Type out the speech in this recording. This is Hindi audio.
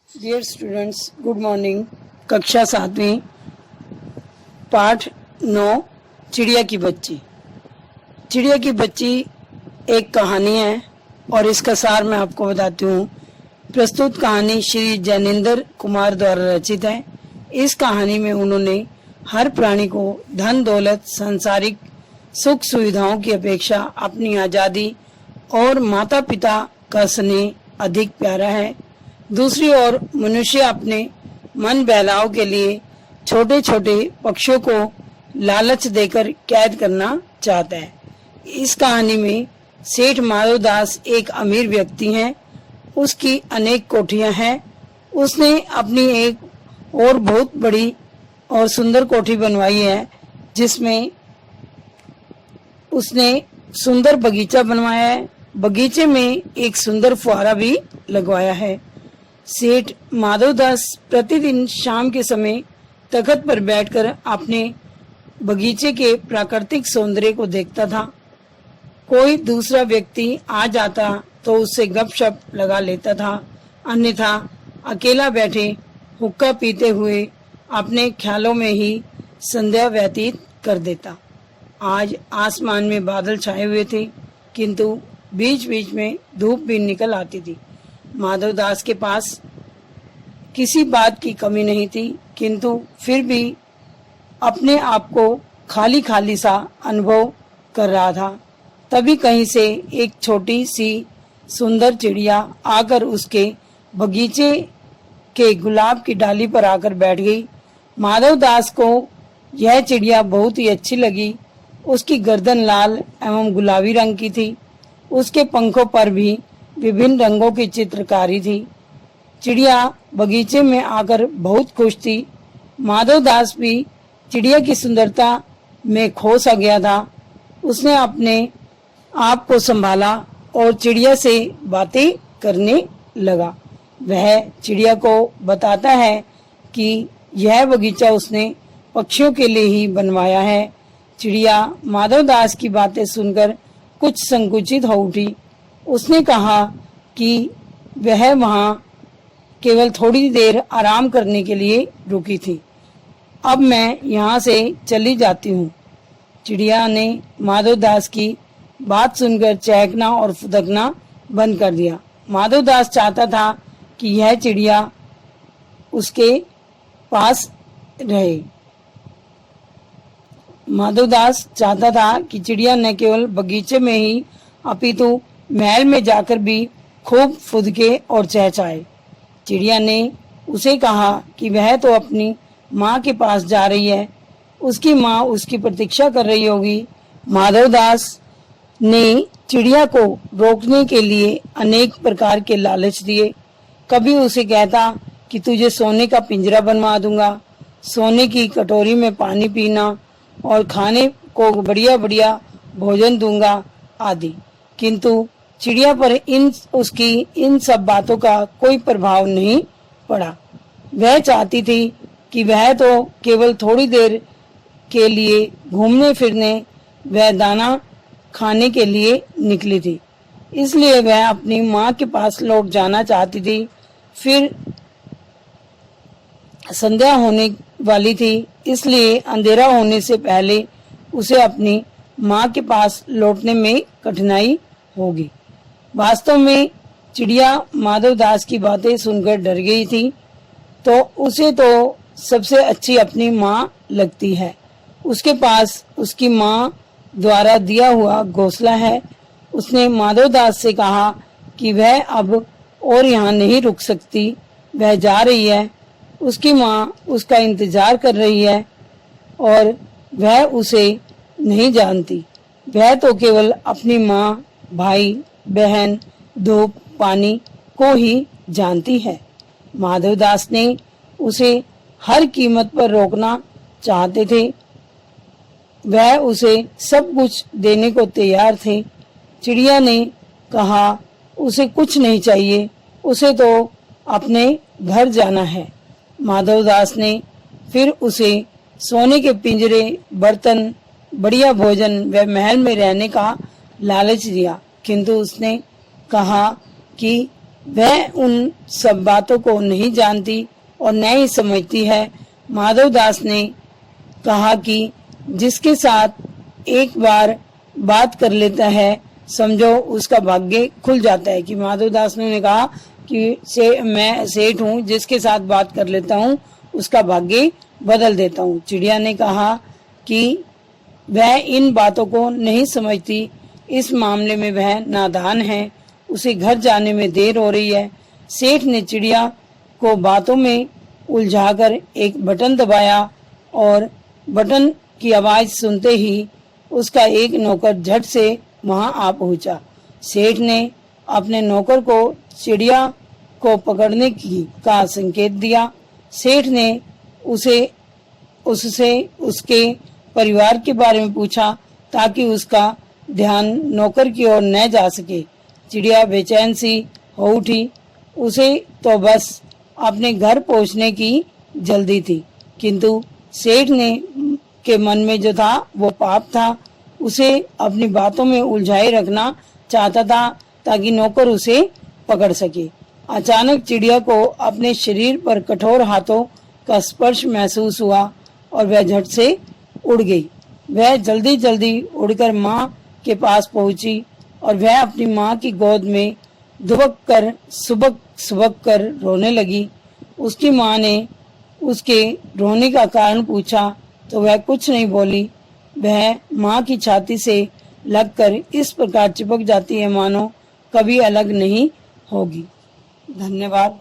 Dear students, good morning. कक्षा 7वीं, पाठ 9, चिड़िया की बच्ची। चिड़िया की बच्ची एक कहानी है और इसका सार मैं आपको बताती हूँ। प्रस्तुत कहानी श्री जैनेंद्र कुमार द्वारा रचित है। इस कहानी में उन्होंने हर प्राणी को धन दौलत, सांसारिक सुख सुविधाओं की अपेक्षा अपनी आजादी और माता पिता का स्नेह अधिक प्यारा है। दूसरी ओर मनुष्य अपने मन बहलाव के लिए छोटे छोटे पक्षियों को लालच देकर कैद करना चाहता है। इस कहानी में सेठ माधवदास एक अमीर व्यक्ति हैं। उसकी अनेक कोठियां हैं। उसने अपनी एक और बहुत बड़ी और सुंदर कोठी बनवाई है, जिसमें उसने सुंदर बगीचा बनवाया है। बगीचे में एक सुंदर फुहारा भी लगवाया है। सेठ माधवदास प्रतिदिन शाम के समय तख्त पर बैठकर अपने बगीचे के प्राकृतिक सौंदर्य को देखता था। कोई दूसरा व्यक्ति आ जाता तो उससे गपशप लगा लेता था, अन्यथा अकेला बैठे हुक्का पीते हुए अपने ख्यालों में ही संध्या व्यतीत कर देता। आज आसमान में बादल छाए हुए थे, किंतु बीच बीच में धूप भी निकल आती थी। माधवदास के पास किसी बात की कमी नहीं थी, किंतु फिर भी अपने आप को खाली खाली सा अनुभव कर रहा था। तभी कहीं से एक छोटी सी सुंदर चिड़िया आकर उसके बगीचे के गुलाब की डाली पर आकर बैठ गई। माधवदास को यह चिड़िया बहुत ही अच्छी लगी। उसकी गर्दन लाल एवं गुलाबी रंग की थी। उसके पंखों पर भी विभिन्न रंगों की चित्रकारी थी। चिड़िया बगीचे में आकर बहुत खुश थी। माधवदास भी चिड़िया की सुंदरता में खो सा गया था। उसने अपने आप को संभाला और चिड़िया से बातें करने लगा। वह चिड़िया को बताता है कि यह बगीचा उसने पक्षियों के लिए ही बनवाया है। चिड़िया माधवदास की बातें सुनकर कुछ संकुचित हो उठी। उसने कहा कि वह वहां केवल थोड़ी देर आराम करने के लिए रुकी थी। अब मैं यहाँ से चली जाती हूँ। चिड़िया ने माधवदास की बात सुनकर चहकना और फुदकना बंद कर दिया। माधवदास चाहता था कि यह चिड़िया उसके पास रहे। माधवदास चाहता था कि चिड़िया न केवल बगीचे में ही अपितु महल में जाकर भी खूब फुदके और चहचहाए। चिड़िया ने उसे कहा कि वह तो अपनी माँ के पास जा रही है, उसकी माँ उसकी प्रतीक्षा कर रही होगी। माधवदास ने चिड़िया को रोकने के लिए अनेक प्रकार के लालच दिए। कभी उसे कहता कि तुझे सोने का पिंजरा बनवा दूंगा, सोने की कटोरी में पानी पीना और खाने को बढ़िया बढ़िया भोजन दूंगा आदि। किंतु चिड़िया पर उसकी इन सब बातों का कोई प्रभाव नहीं पड़ा। वह चाहती थी कि वह तो केवल थोड़ी देर के लिए घूमने फिरने व दाना खाने के लिए निकली थी, इसलिए वह अपनी माँ के पास लौट जाना चाहती थी। फिर संध्या होने वाली थी, इसलिए अंधेरा होने से पहले उसे अपनी माँ के पास लौटने में कठिनाई होगी। वास्तव में चिड़िया माधवदास की बातें सुनकर डर गई थी। तो उसे तो सबसे अच्छी अपनी माँ लगती है। उसके पास उसकी माँ द्वारा दिया हुआ घोंसला है। उसने माधवदास से कहा कि वह अब और यहाँ नहीं रुक सकती, वह जा रही है। उसकी माँ उसका इंतजार कर रही है और वह उसे नहीं जानती। वह तो केवल अपनी माँ, भाई, बहन, धूप, पानी को ही जानती है। माधवदास ने उसे हर कीमत पर रोकना चाहते थे। वह उसे सब कुछ देने को तैयार थे। चिड़िया ने कहा उसे कुछ नहीं चाहिए, उसे तो अपने घर जाना है। माधवदास ने फिर उसे सोने के पिंजरे, बर्तन, बढ़िया भोजन व महल में रहने का लालच दिया, किंतु उसने कहा कि वह उन सब बातों को नहीं जानती और न ही समझती है। माधवदास ने कहा कि जिसके साथ एक बार बात कर लेता है समझो उसका भाग्य खुल जाता है। कि माधवदास ने कहा कि मैं सेठ हूँ, जिसके साथ बात कर लेता हूँ उसका भाग्य बदल देता हूँ। चिड़िया ने कहा कि वह इन बातों को नहीं समझती, इस मामले में वह नादान है, उसे घर जाने में देर हो रही है। सेठ ने चिड़िया को बातों में उलझाकर एक बटन दबाया और बटन की आवाज सुनते ही उसका एक नौकर झट से वहां आ पहुंचा। सेठ ने अपने नौकर को चिड़िया को पकड़ने का संकेत दिया। सेठ ने उससे उसके परिवार के बारे में पूछा ताकि उसका ध्यान नौकर की ओर न जा सके। चिड़िया बेचैन सी हो उठी। उसे तो बस अपने घर पहुंचने की जल्दी थी, किंतु सेठ ने के मन में जो था वो पाप था। उसे अपनी बातों में उलझाए रखना चाहता था ताकि नौकर उसे पकड़ सके। अचानक चिड़िया को अपने शरीर पर कठोर हाथों का स्पर्श महसूस हुआ और वह झट से उड़ गई। वह जल्दी जल्दी उड़कर माँ के पास पहुंची और वह अपनी माँ की गोद में दुबक कर सुबक कर रोने लगी। उसकी माँ ने उसके रोने का कारण पूछा तो वह कुछ नहीं बोली। वह माँ की छाती से लगकर इस प्रकार चिपक जाती है मानो कभी अलग नहीं होगी। धन्यवाद।